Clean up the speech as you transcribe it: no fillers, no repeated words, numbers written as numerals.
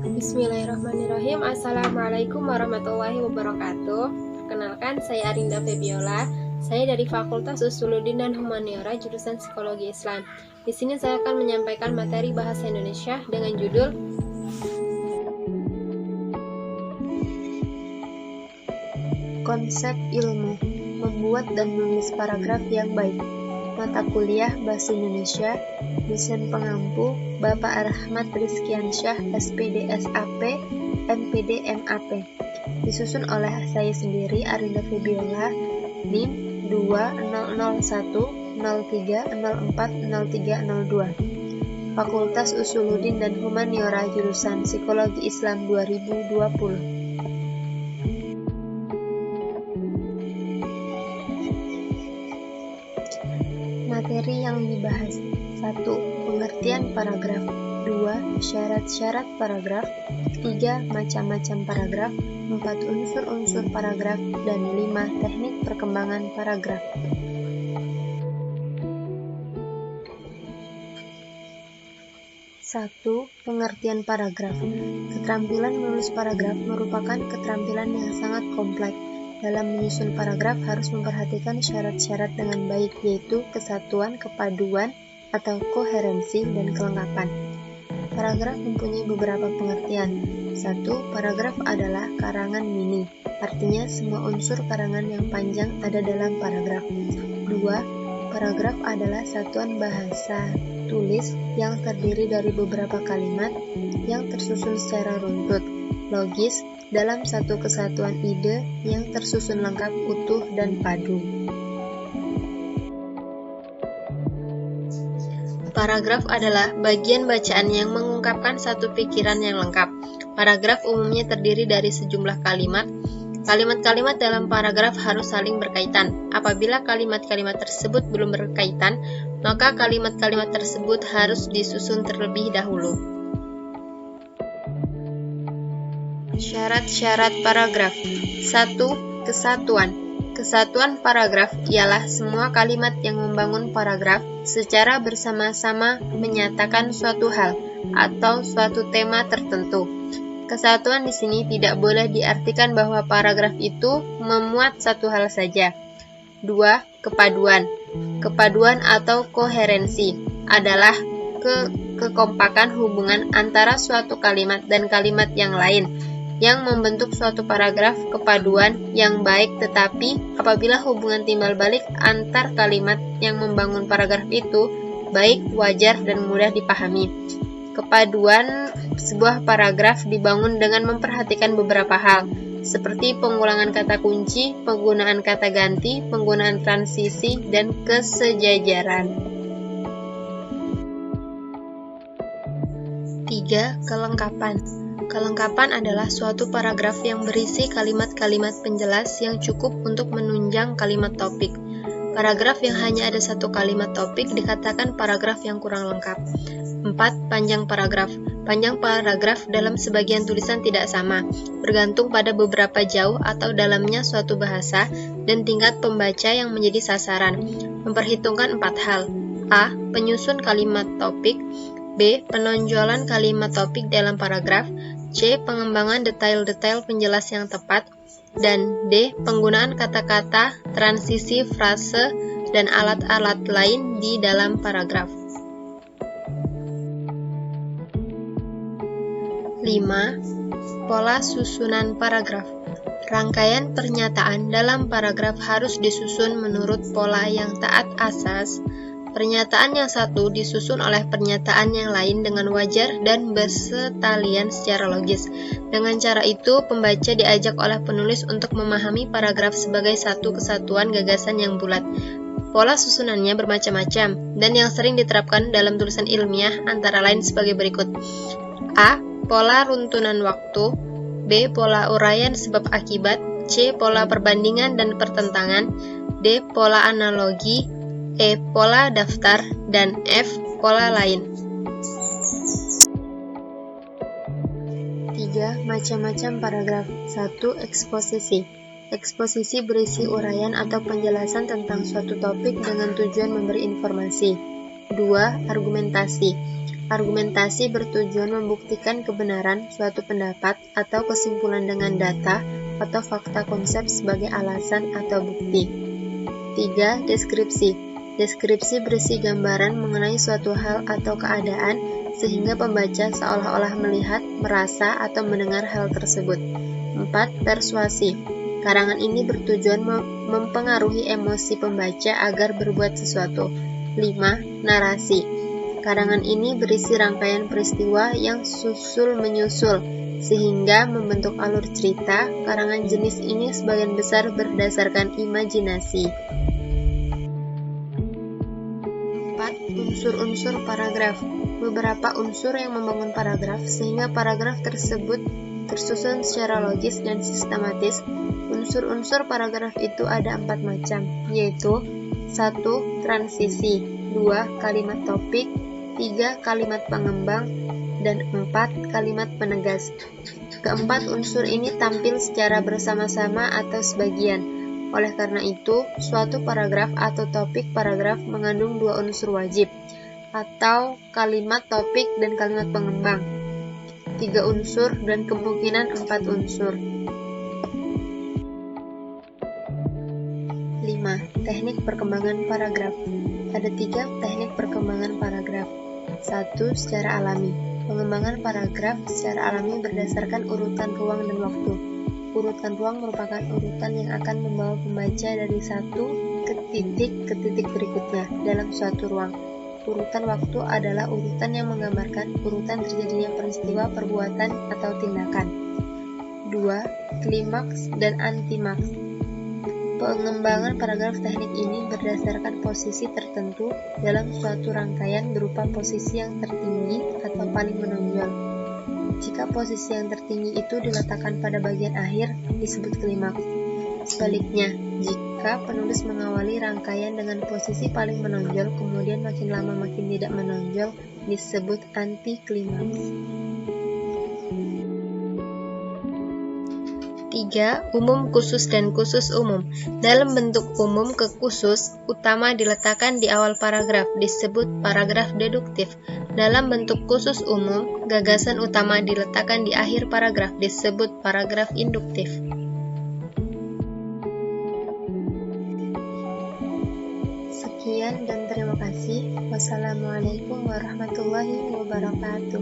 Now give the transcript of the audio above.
Bismillahirrahmanirrahim. Assalamualaikum warahmatullahi wabarakatuh. Perkenalkan, saya Arinda Febiola. Saya dari Fakultas Usuluddin dan Humaniora jurusan Psikologi Islam. Di sini saya akan menyampaikan materi bahasa Indonesia dengan judul Konsep Ilmu, Membuat dan Menulis Paragraf yang Baik. Mata kuliah Bahasa Indonesia, dosen pengampu Bapak Rahmat Rizkiansyah, SPD SAP, MPD MAP. Disusun oleh saya sendiri, Arinda Febiola, NIM 200103040302. Fakultas Usuluddin dan Humaniora jurusan Psikologi Islam 2020. Materi yang dibahas: 1. Pengertian paragraf. 2. Syarat-syarat paragraf. 3. Macam-macam paragraf. 4. Unsur-unsur paragraf. Dan 5. Teknik perkembangan paragraf. Satu, pengertian paragraf. Keterampilan menulis paragraf merupakan keterampilan yang sangat kompleks. Dalam menyusun paragraf harus memperhatikan syarat-syarat dengan baik, yaitu kesatuan, kepaduan, atau koherensi, dan kelengkapan. Paragraf mempunyai beberapa pengertian. 1. Paragraf adalah karangan mini, artinya semua unsur karangan yang panjang ada dalam paragraf. 2. Paragraf adalah satuan bahasa tulis yang terdiri dari beberapa kalimat yang tersusun secara runtut, logis, dalam satu kesatuan ide yang tersusun lengkap, utuh, dan padu. Paragraf adalah bagian bacaan yang mengungkapkan satu pikiran yang lengkap. Paragraf umumnya terdiri dari sejumlah kalimat. Kalimat-kalimat dalam paragraf harus saling berkaitan. Apabila kalimat-kalimat tersebut belum berkaitan, maka kalimat-kalimat tersebut harus disusun terlebih dahulu. Syarat-syarat paragraf. 1. Kesatuan. Kesatuan paragraf ialah semua kalimat yang membangun paragraf secara bersama-sama menyatakan suatu hal atau suatu tema tertentu. Kesatuan di sini tidak boleh diartikan bahwa paragraf itu memuat satu hal saja. 2. Kepaduan. Kepaduan atau koherensi adalah kekompakan hubungan antara suatu kalimat dan kalimat yang lain yang membentuk suatu paragraf. Kepaduan yang baik, tetapi apabila hubungan timbal balik antar kalimat yang membangun paragraf itu baik, wajar, dan mudah dipahami. Kepaduan sebuah paragraf dibangun dengan memperhatikan beberapa hal, seperti pengulangan kata kunci, penggunaan kata ganti, penggunaan transisi, dan kesejajaran. 3. Kelengkapan. Kelengkapan adalah suatu paragraf yang berisi kalimat-kalimat penjelas yang cukup untuk menunjang kalimat topik. Paragraf yang hanya ada satu kalimat topik dikatakan paragraf yang kurang lengkap. 4. Panjang paragraf. Panjang paragraf dalam sebagian tulisan tidak sama, bergantung pada beberapa jauh atau dalamnya suatu bahasa dan tingkat pembaca yang menjadi sasaran. Memperhitungkan 4 hal. A. Penyusun kalimat topik. B. Penonjolan kalimat topik dalam paragraf. C. Pengembangan detail-detail penjelas yang tepat. Dan D. Penggunaan kata-kata, transisi, frase, dan alat-alat lain di dalam paragraf. 5. Pola susunan paragraf. Rangkaian pernyataan dalam paragraf harus disusun menurut pola yang taat asas. Pernyataan yang satu disusun oleh pernyataan yang lain dengan wajar dan bersetalian secara logis. Dengan cara itu, pembaca diajak oleh penulis untuk memahami paragraf sebagai satu kesatuan gagasan yang bulat. Pola susunannya bermacam-macam, dan yang sering diterapkan dalam tulisan ilmiah antara lain sebagai berikut. A. Pola runtunan waktu. B. Pola uraian sebab akibat. C. Pola perbandingan dan pertentangan. D. Pola analogi. E. Pola daftar, dan F. Pola lain. 3. Macam-macam paragraf. 1. Eksposisi. Eksposisi berisi uraian atau penjelasan tentang suatu topik dengan tujuan memberi informasi. 2. Argumentasi. Argumentasi bertujuan membuktikan kebenaran suatu pendapat atau kesimpulan dengan data atau fakta konsep sebagai alasan atau bukti. 3. Deskripsi. Deskripsi berisi gambaran mengenai suatu hal atau keadaan sehingga pembaca seolah-olah melihat, merasa, atau mendengar hal tersebut. 4. Persuasi. Karangan ini bertujuan mempengaruhi emosi pembaca agar berbuat sesuatu. 5. Narasi. Karangan ini berisi rangkaian peristiwa yang susul-menyusul, sehingga membentuk alur cerita. Karangan jenis ini sebagian besar berdasarkan imajinasi. 4. Unsur-unsur paragraf. Beberapa unsur yang membangun paragraf, sehingga paragraf tersebut tersusun secara logis dan sistematis. Unsur-unsur paragraf itu ada 4 macam, yaitu 1. Transisi, 2. Kalimat topik, 3. Kalimat pengembang, dan 4. Kalimat penegas. Keempat unsur ini tampil secara bersama-sama atau sebagian. Oleh karena itu, suatu paragraf atau topik paragraf mengandung 2 unsur wajib, atau kalimat topik dan kalimat pengembang, 3 unsur, dan kemungkinan 4 unsur. 5. Teknik perkembangan paragraf. Ada 3 teknik perkembangan paragraf. 1. Secara alami. Pengembangan paragraf secara alami berdasarkan urutan ruang dan waktu. Urutan ruang merupakan urutan yang akan membawa pembaca dari satu ke titik berikutnya dalam suatu ruang. Urutan waktu adalah urutan yang menggambarkan urutan terjadinya peristiwa, perbuatan, atau tindakan. 2. Klimaks dan antimaks. Pengembangan paragraf teknik ini berdasarkan posisi tertentu dalam suatu rangkaian berupa posisi yang tertinggi atau paling menonjol. Jika posisi yang tertinggi itu diletakkan pada bagian akhir, disebut klimaks. Sebaliknya, jika penulis mengawali rangkaian dengan posisi paling menonjol, kemudian makin lama makin tidak menonjol, disebut anti-klimaks. 3. Umum, khusus, dan khusus umum. Dalam bentuk umum ke khusus, utama diletakkan di awal paragraf, disebut paragraf deduktif. Dalam bentuk khusus umum, gagasan utama diletakkan di akhir paragraf, disebut paragraf induktif. Sekian dan terima kasih. Wassalamualaikum warahmatullahi wabarakatuh.